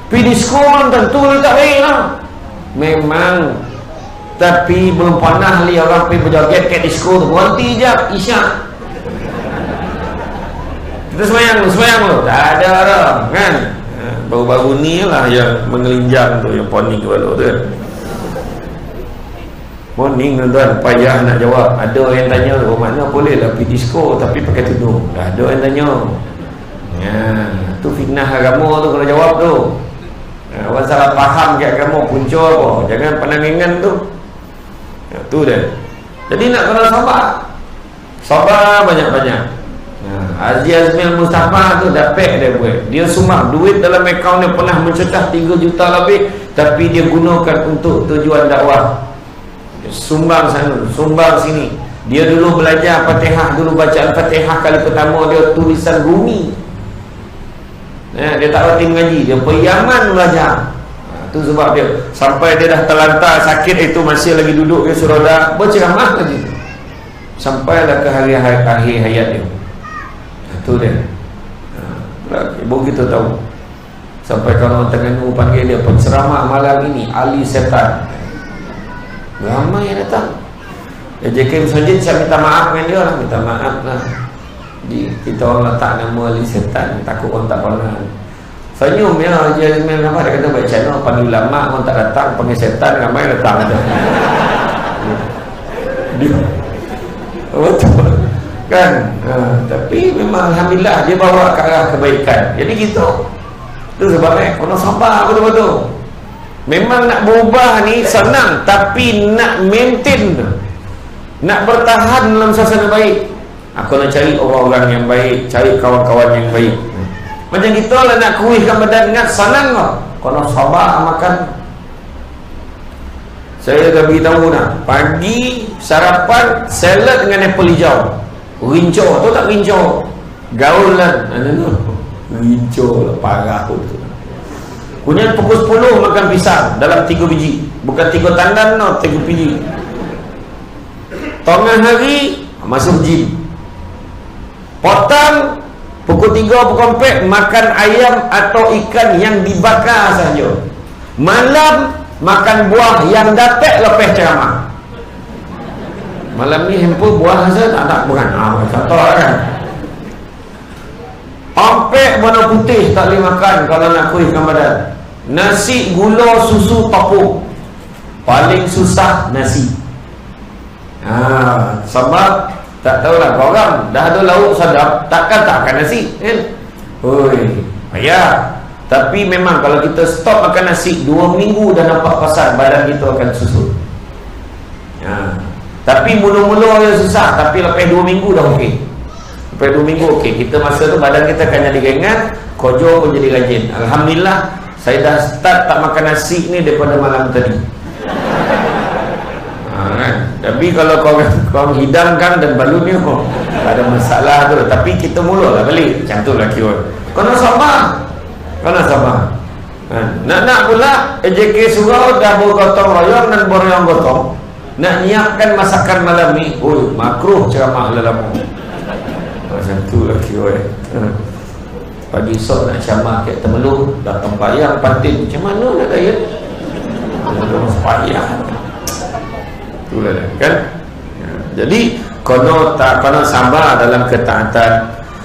Pergi disko belum tentu tak baik lah. Memang. Tapi belum pernah lihat orang pergi berjoget kat disko tu. Berhenti je isyak. Kita semayang tu. Tak ada orang kan. Baru-baru ni lah yang mengelinjang tu, yang poning kepala tu kan. Morning tuan-tuan, payah nak jawab. Ada yang tanya tu, mana boleh lah pergi disko tapi pakai tudung. Dah ada yang tanya. Ya, tu fitnah agama tu kalau jawab tu. Orang salah faham ke agama punca apa. Jangan penangingan tu. Ya, tu dia. Jadi nak kena sabar. Sabar banyak-banyak. Haji Azmil Mustafa tu dapat dia buat. Dia sumbang duit dalam akaun dia pernah mencecah 3 juta lebih, tapi dia gunakan untuk tujuan dakwah. Dia sumbang sana, sumbang sini. Dia dulu belajar Fatihah, dulu baca Al-Fatihah kali pertama dia tulisan bumi. Dia tak reti mengaji, dia pergi Yaman belajar. Tu sebab dia sampai dia dah terlantar sakit itu masih lagi duduk dia suruh dah berceramah lagi. Sampailah ke hari akhir hayat dia. Itu dia. Ibu kita tahu. Sampai kalau Terengganu panggil dia penceramah malam ini Ali Setan. Ramai yang datang. JK Masjid saya minta maaf dengan dia lah. Minta maaf lah. Kita orang letak nama Ali Setan, takut orang tak pernah. Senyum ya dia kenapa dia kata baik channel panggil ulama orang tak datang, panggil setan ramai datang ada. Dia betul kan. Tapi memang alhamdulillah dia bawa ke arah kebaikan. Jadi gitu. Itu sebabnya kena sabar betul-betul. Memang nak berubah ni senang, tapi nak maintain, nak bertahan dalam suasana baik. Aku nak cari orang-orang yang baik, cari kawan-kawan yang baik. Macam kita lah nak kuihkan badan ingat senang lah. Kena sabar makan. Saya dah beritahu dah. Pagi sarapan salad dengan apple hijau. Rincau, tahu tak rincau? Gaulan. Rincau lah, parah tu. Kemudian pukul 10 makan pisang dalam 3 biji. Bukan 3 tandan no, 3 biji. Tengah hari masuk gym. Petang pukul 3 pukul 4 makan ayam atau ikan yang dibakar saja. Malam makan buah yang dapat lepas ceramah. Malam ni hempur buah saja tak nak bukan. Contoh kan. Ampek warna putih tak boleh makan kalau nak kuihkan badan. Nasi, gula, susu, tepung. Paling susah nasi. Sebab tak tahulah korang dah ada lauk sedap, takkan tak makan nasi kan? Payah. Tapi memang kalau kita stop makan nasi 2 minggu dah nampak pasal badan kita akan susut. Tapi mula-mula dia susah, tapi lepas 2 minggu dah okey. Lepas 2 minggu okey. Kita masa tu badan kita akan jadi ringan, kojo pun jadi rajin. Alhamdulillah, saya dah start tak makan nasi ni daripada malam tadi. Tapi kalau kau hidangkan dan balun ni tak ada masalah tu. Tapi kita mulalah balik. Macam tu lah kira. Kena sabar. Kena sabar. Nak pula AJK surau dah bergotong royong dan beroyong gotong. Nak nyiapkan masakan malam ni. Makruh ceramah lelamu. Macam tu lah kira. Pagi esok nak ceramah kat Temelung, datang payang pantin. Macam mana nak gaya? Payah. Itulah kan. Jadi kena sabar dalam ketaatan.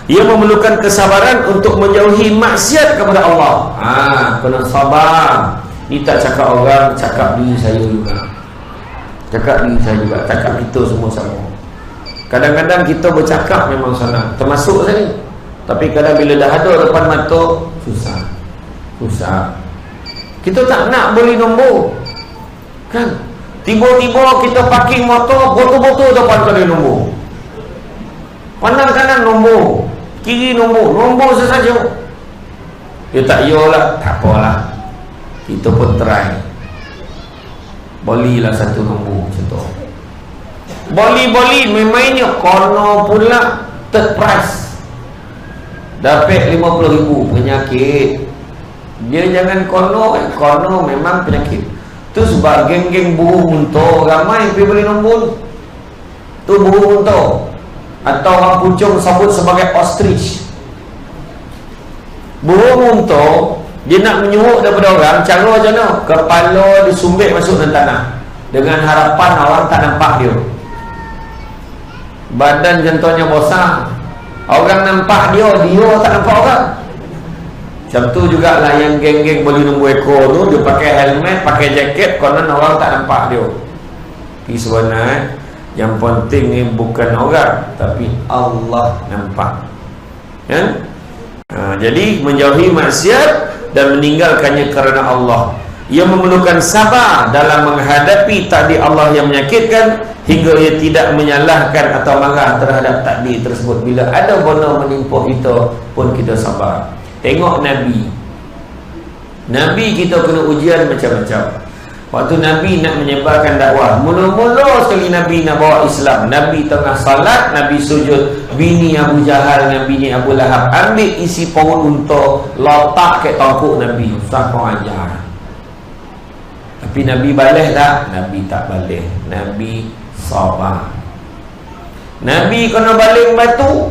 Ia memerlukan kesabaran untuk menjauhi maksiat kepada Allah. Kena sabar. Ni tak cakap orang, cakap diri saya juga. Cakap diri saya juga, cakap kita semua sama. Kadang-kadang kita bercakap memang senang, termasuk saya ni. Tapi kadang bila dah ada depan mata, susah. Kita tak nak beli nombor kan. Tiba-tiba kita parking motor, betul-betul depan kali nombor. Pandang kanan nombor, kiri nombor sesaja. Dia tak yalah, tak apalah. Kita pun try. Bolilah satu nombor macam tu. Boli main-mainnya kono pula third price. Dapat 50,000 penyakit. Dia jangan kono memang penyakit. Tu sebab geng-geng burung unta ramai pergi beli nombor. Tu burung unta atau orang pucung sebut sebagai ostrich. Burung unta Dia nak menyuruh daripada orang, cara macam mana? Kepala disumbik masuk dalam tanah, dengan harapan orang tak nampak dia. Badan contohnya besar, orang nampak dia tak nampak orang. Macam tu jugalah yang geng-geng boleh nombor ekor tu, dia pakai helmet, pakai jaket, konon orang tak nampak dia. Tapi sebenarnya yang penting ni bukan orang, tapi Allah nampak. Ya? Jadi menjauhi maksiat dan meninggalkannya kerana Allah, ia memerlukan sabar dalam menghadapi takdir Allah yang menyakitkan, hingga ia tidak menyalahkan atau marah terhadap takdir tersebut. Bila ada benda menimpa kita pun kita sabar. Tengok Nabi kita kena ujian macam-macam. Waktu Nabi nak menyebarkan dakwah, mula-mula sekali Nabi nak bawa Islam, Nabi tengah salat, Nabi sujud, bini Abu Jahal dengan bini Abu Lahab ambil isi perut unta, letak ke tongkuk Nabi. Ustaz kau ajar. Tapi Nabi balas tak? Nabi tak balas. Nabi sabar. Nabi kena baling batu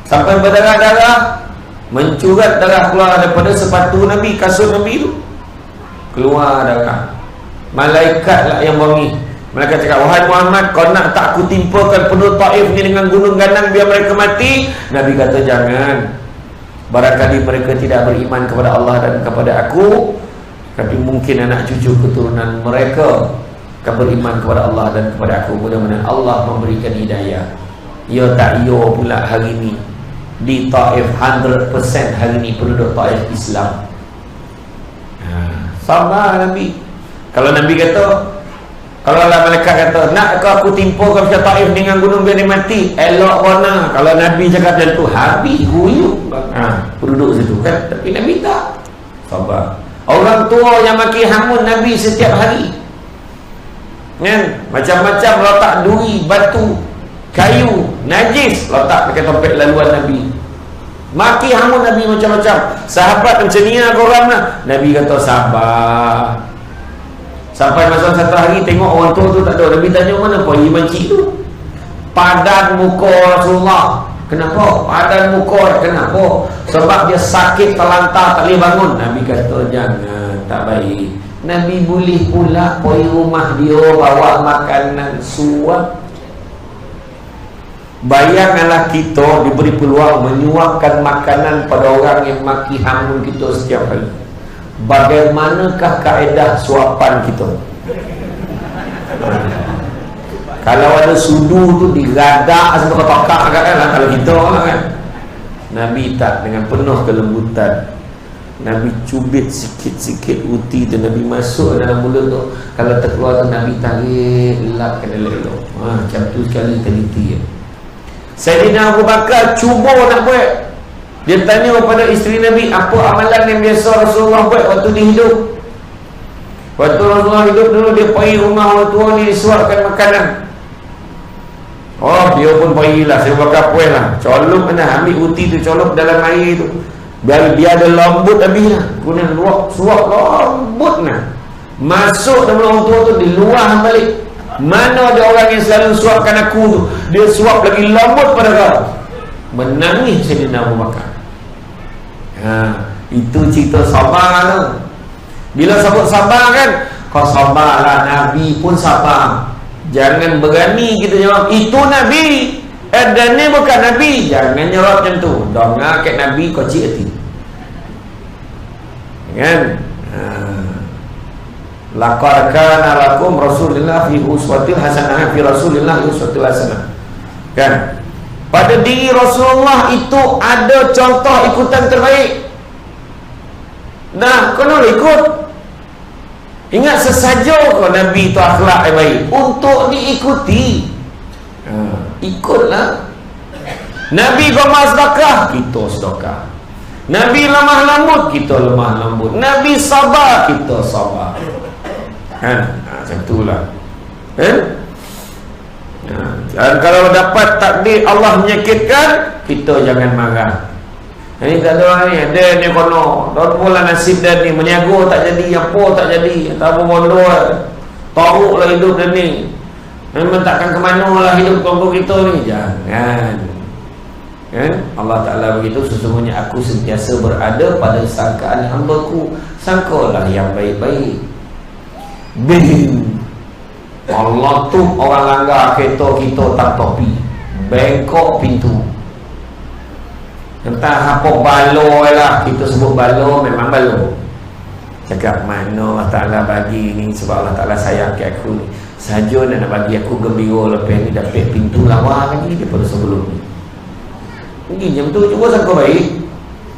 sampai berdarah-darah, mencurat darah keluar daripada sepatu Nabi, kasut Nabi tu keluar darah. Malaikat lah yang wangi. Malaikat cakap, wahai Muhammad, kau nak tak aku timpakan penduduk Taif ni dengan gunung ganang biar mereka mati? Nabi kata jangan. Barangkali mereka tidak beriman kepada Allah dan kepada aku, tapi mungkin anak cucu keturunan mereka akan beriman kepada Allah dan kepada aku. Mudah-mudahan Allah memberikan hidayah. Ya tak ya pula hari ni di Taif 100% hari ni penduduk Taif Islam. Sabar Nabi. Kalau Nabi kata, kalau Allah malaikat kata, nak ke aku timpakan macam Taif dengan gunung biar dia mati, elok mana. Kalau Nabi cakap macam tu, habis guyup penduduk situ kan. Tapi Nabi tak. Sabar. Orang tua yang maki hamun Nabi setiap hari kan, macam-macam letak duri, batu, kayu, najis letak dekat tempat laluan Nabi. Maki hamun Nabi macam-macam. Sahabat macam ni korang lah. Nabi kata sabar. Sampai masa satu hari tengok orang tua tu tak ada. Nabi tanya, mana pergi makcik tu? Padan muka Rasulullah. Kenapa? Padan muka. Kenapa? Sebab dia sakit terlantar, tak boleh bangun. Nabi kata jangan, tak baik. Nabi boleh pula pergi rumah dia bawa makanan suap. Bayangkanlah kita diberi peluang menyuapkan makanan pada orang yang maki hamun kita setiap hari. Bagaimanakah kaedah suapan kita? Kalau ada sudu tu digadak sampai kotak kan, kalau kita kan. Nabi tak, dengan penuh kelembutan. Nabi cubit sikit-sikit uti tu, Nabi masuk dalam mulut tu. Kalau terkeluar tu Nabi tarik, lap kena elok. Macam tu sekali teliti ya. Sayyidina Abu Bakar cuba nak buat. Dia tanya kepada isteri Nabi, apa amalan yang biasa Rasulullah buat waktu dia hidup? Waktu Rasulullah hidup dulu, dia pergi rumah orang tua ni, disuapkan makanan. Oh, dia pun pergilah, saya bakar puan lah, colok mana, ambil uti tu, colok dalam air tu, biar ada lembut habis lah. Kemudian suap lembut lah, masuk dalam orang tua tu, diluah balik. Mana ada orang yang selalu suapkan aku tu, dia suap lagi lembut pada kau. Menangis Sayyidina Abu Bakar. Itu cerita sabar tu. Bila sebut sabar kan, kau sabarlah, Nabi pun sabar. Jangan berani kita jawab itu Nabi, dan ni bukan Nabi. Jangan jawab macam tu. Dengar kat Nabi kau cik hati kan. Laqad kana lakum Rasulullah fi uswatin hasanah, fi Rasulillah uswatul hasanah kan. Pada diri Rasulullah itu ada contoh ikutan terbaik. Nah, kena ikut. Ingat sesaja kau Nabi itu akhlak yang baik untuk diikuti. Ikutlah. Nabi bermah sedekah, kita sedekah. Nabi lemah lembut, kita lemah lembut. Nabi sabar, kita sabar. Kan? Macam itulah. Dan kalau dapat takdir Allah menyakitkan, kita jangan marah. Ini tak ada ni, ada ni kono, tak pula nasib dan ni, meniaga tak jadi, apa tak jadi, tak apa bodoh, teruk lah hidup dan ni, memang takkan ke mana lah hidup kelompok kita ni. Jangan. kan? Allah Ta'ala begitu, sesungguhnya aku sentiasa berada pada sangkaan hamba-Ku, sangkalah yang baik-baik. Bing, Allah tu orang langgar kereta kita tak topi, bengkok pintu, entah apa balo lah, kita sebut balo, memang balo. Cakap mana Allah Ta'ala bagi ni, sebab Allah Ta'ala sayang ke aku ni, saja nak bagi aku gembira lepas ni dapat pintu lawa lagi daripada sebelum ni. Mungkin jam tu cuba sangka baik,